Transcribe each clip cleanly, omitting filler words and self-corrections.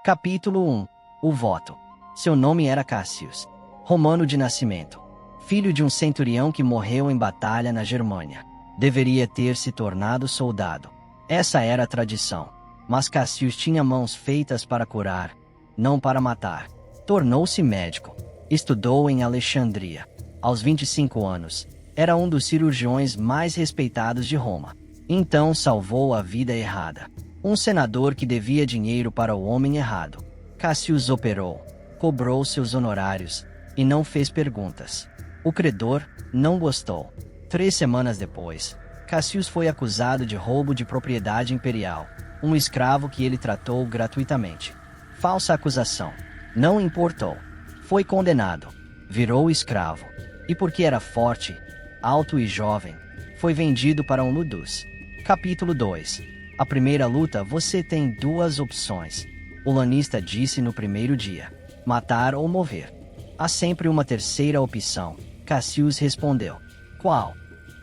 Capítulo 1. O voto. Seu nome era Cassius, romano de nascimento, filho de um centurião que morreu em batalha na Germânia. Deveria ter se tornado soldado. Essa era a tradição. Mas Cassius tinha mãos feitas para curar, não para matar. Tornou-se médico. Estudou em Alexandria. Aos 25 anos, era um dos cirurgiões mais respeitados de Roma. Então salvou a vida errada. Um senador que devia dinheiro para o homem errado. Cassius operou, cobrou seus honorários e não fez perguntas. O credor não gostou. 3 semanas depois, Cassius foi acusado de roubo de propriedade imperial, um escravo que ele tratou gratuitamente. Falsa acusação. Não importou. Foi condenado. Virou escravo. E porque era forte, alto e jovem, foi vendido para um ludus. Capítulo 2. A primeira luta. Você tem 2 opções. O lanista disse no primeiro dia: matar ou morrer. Há sempre uma terceira opção. Cassius respondeu: qual?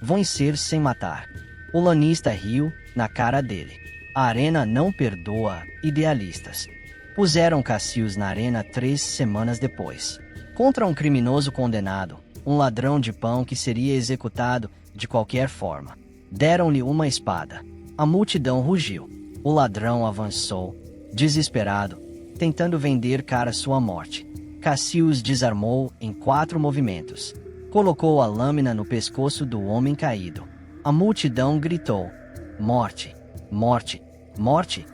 Vencer sem matar. O lanista riu na cara dele. A arena não perdoa idealistas. Puseram Cassius na arena 3 semanas depois. Contra um criminoso condenado, um ladrão de pão que seria executado de qualquer forma. Deram-lhe uma espada. A multidão rugiu. O ladrão avançou, desesperado, tentando vender cara sua morte. Cassius desarmou em 4 movimentos. Colocou a lâmina no pescoço do homem caído. A multidão gritou: morte, morte, morte.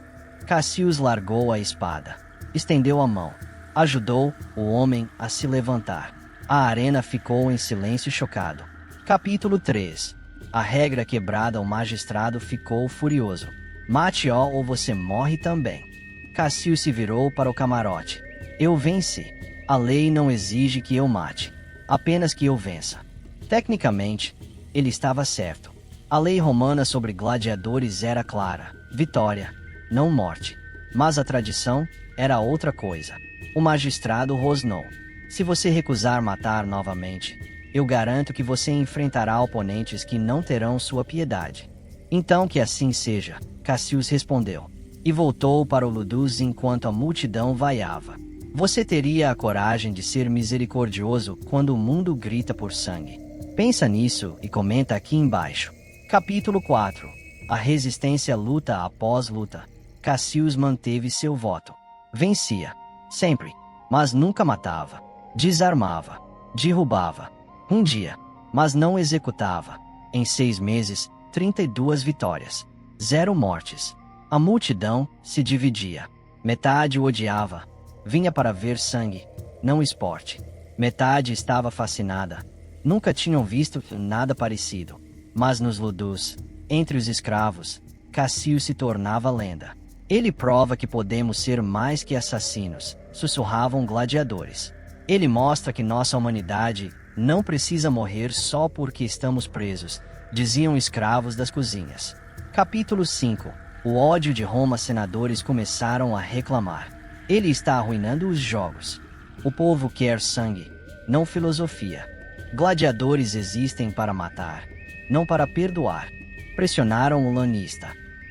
Cassius largou a espada. Estendeu a mão. Ajudou o homem a se levantar. A arena ficou em silêncio chocado. Capítulo 3. A regra quebrada. O magistrado ficou furioso. Mate-o ou você morre também. Cassius se virou para o camarote. Eu venci. A lei não exige que eu mate, apenas que eu vença. Tecnicamente, ele estava certo. A lei romana sobre gladiadores era clara: vitória, não morte. Mas a tradição era outra coisa. O magistrado rosnou: se você recusar matar novamente, eu garanto que você enfrentará oponentes que não terão sua piedade. Então que assim seja, Cassius respondeu. E voltou para o ludus enquanto a multidão vaiava. Você teria a coragem de ser misericordioso quando o mundo grita por sangue? Pensa nisso e comenta aqui embaixo. Capítulo 4. A resistência. Luta após luta. Cassius manteve seu voto. Vencia. Sempre. Mas nunca matava. Desarmava. Derrubava. Um dia. Mas não executava. Em 6 meses, 32 vitórias. 0 mortes. A multidão se dividia. Metade o odiava. Vinha para ver sangue, não esporte. Metade estava fascinada. Nunca tinham visto nada parecido. Mas nos ludus, entre os escravos, Cassius se tornava lenda. Ele prova que podemos ser mais que assassinos, sussurravam gladiadores. Ele mostra que nossa humanidade não precisa morrer só porque estamos presos, diziam escravos das cozinhas. Capítulo 5. O ódio de Roma. Senadores começaram a reclamar. Ele está arruinando os jogos. O povo quer sangue, não filosofia. Gladiadores existem para matar, não para perdoar. Pressionaram o lanista.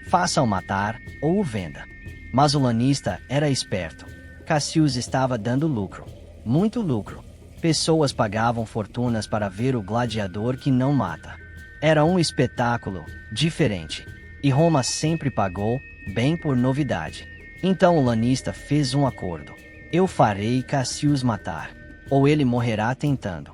Faça-o matar ou o venda. Mas o lanista era esperto. Cassius estava dando lucro. Muito lucro. Pessoas pagavam fortunas para ver o gladiador que não mata. Era um espetáculo diferente. E Roma sempre pagou bem por novidade. Então o lanista fez um acordo. Eu farei Cassius matar, ou ele morrerá tentando.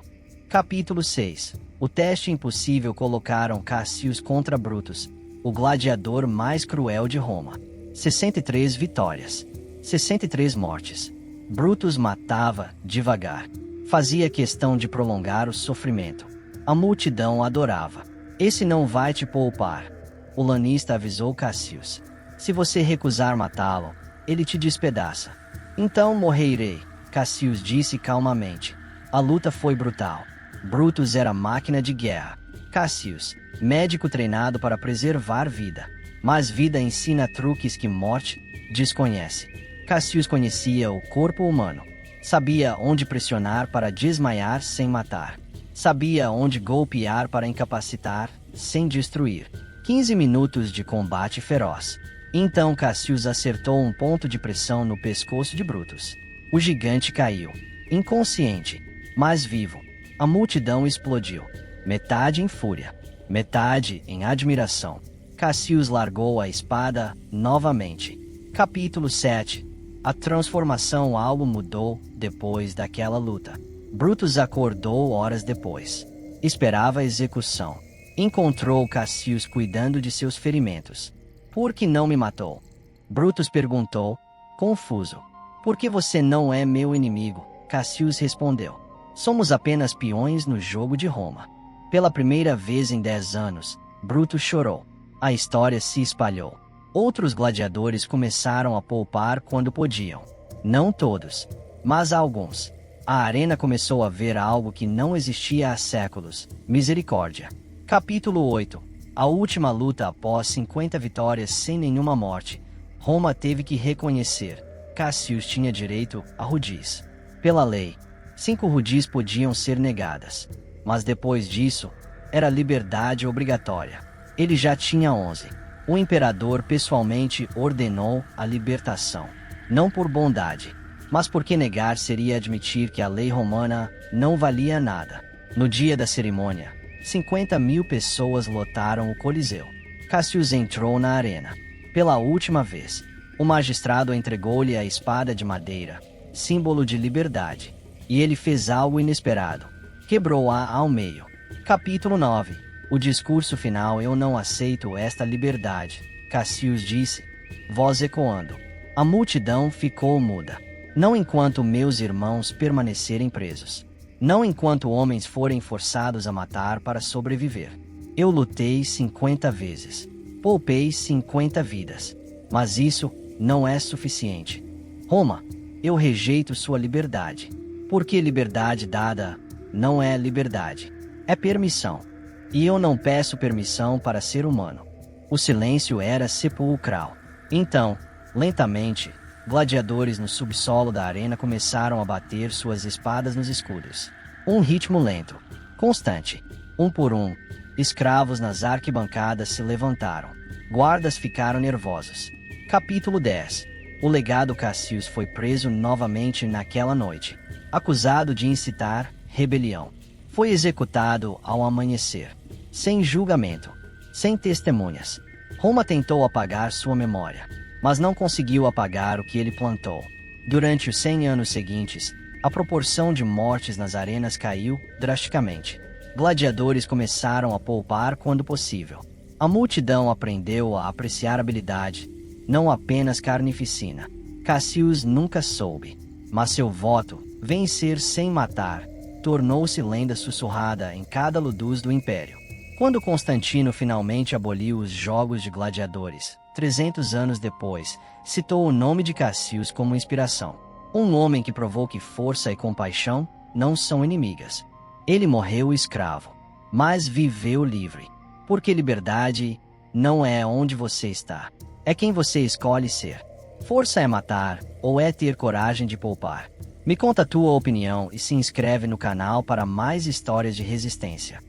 Capítulo 6. O teste impossível. Colocaram Cassius contra Brutus, o gladiador mais cruel de Roma. 63 vitórias. 63 mortes. Brutus matava devagar. Fazia questão de prolongar o sofrimento. A multidão adorava. Esse não vai te poupar. O lanista avisou Cassius. Se você recusar matá-lo, ele te despedaça. Então morrerei, Cassius disse calmamente. A luta foi brutal. Brutus era máquina de guerra. Cassius, médico treinado para preservar vida. Mas vida ensina truques que morte desconhece. Cassius conhecia o corpo humano. Sabia onde pressionar para desmaiar sem matar. Sabia onde golpear para incapacitar, sem destruir. 15 minutos de combate feroz. Então Cassius acertou um ponto de pressão no pescoço de Brutus. O gigante caiu, inconsciente, mas vivo. A multidão explodiu, metade em fúria, metade em admiração. Cassius largou a espada novamente. Capítulo 7. A transformação. Algo mudou depois daquela luta. Brutus acordou horas depois. Esperava a execução. Encontrou Cassius cuidando de seus ferimentos. Por que não me matou? Brutus perguntou, confuso. Por que você não é meu inimigo? Cassius respondeu. Somos apenas peões no jogo de Roma. Pela primeira vez em 10 anos, Brutus chorou. A história se espalhou. Outros gladiadores começaram a poupar quando podiam. Não todos, mas alguns. A arena começou a ver algo que não existia há séculos: misericórdia. Capítulo 8. A última luta. Após 50 vitórias sem nenhuma morte, Roma teve que reconhecer: Cassius tinha direito a rudis. Pela lei, 5 rudis podiam ser negadas. Mas depois disso, era liberdade obrigatória. Ele já tinha 11. O imperador pessoalmente ordenou a libertação. Não por bondade, mas porque negar seria admitir que a lei romana não valia nada. No dia da cerimônia, 50.000 pessoas lotaram o Coliseu. Cassius entrou na arena. Pela última vez, o magistrado entregou-lhe a espada de madeira, símbolo de liberdade. E ele fez algo inesperado. Quebrou-a ao meio. Capítulo 9. O discurso final. Eu não aceito esta liberdade, Cassius disse, voz ecoando. A multidão ficou muda. Não enquanto meus irmãos permanecerem presos. Não enquanto homens forem forçados a matar para sobreviver. Eu lutei 50 vezes. Poupei 50 vidas. Mas isso não é suficiente. Roma, eu rejeito sua liberdade. Porque liberdade dada não é liberdade. É permissão. E eu não peço permissão para ser humano. O silêncio era sepulcral. Então, lentamente, gladiadores no subsolo da arena começaram a bater suas espadas nos escudos. Um ritmo lento, constante. Um por um, escravos nas arquibancadas se levantaram. Guardas ficaram nervosos. Capítulo 10. O legado. Cassius foi preso novamente naquela noite, acusado de incitar rebelião. Foi executado ao amanhecer. Sem julgamento, sem testemunhas. Roma tentou apagar sua memória, mas não conseguiu apagar o que ele plantou. Durante os 100 anos seguintes, a proporção de mortes nas arenas caiu drasticamente. Gladiadores começaram a poupar quando possível. A multidão aprendeu a apreciar habilidade, não apenas carnificina. Cassius nunca soube, mas seu voto, vencer sem matar, tornou-se lenda sussurrada em cada ludus do império. Quando Constantino finalmente aboliu os jogos de gladiadores, 300 anos depois, citou o nome de Cassius como inspiração. Um homem que provou que força e compaixão não são inimigas. Ele morreu escravo, mas viveu livre. Porque liberdade não é onde você está, é quem você escolhe ser. Força é matar, ou é ter coragem de poupar? Me conta a tua opinião e se inscreve no canal para mais histórias de resistência.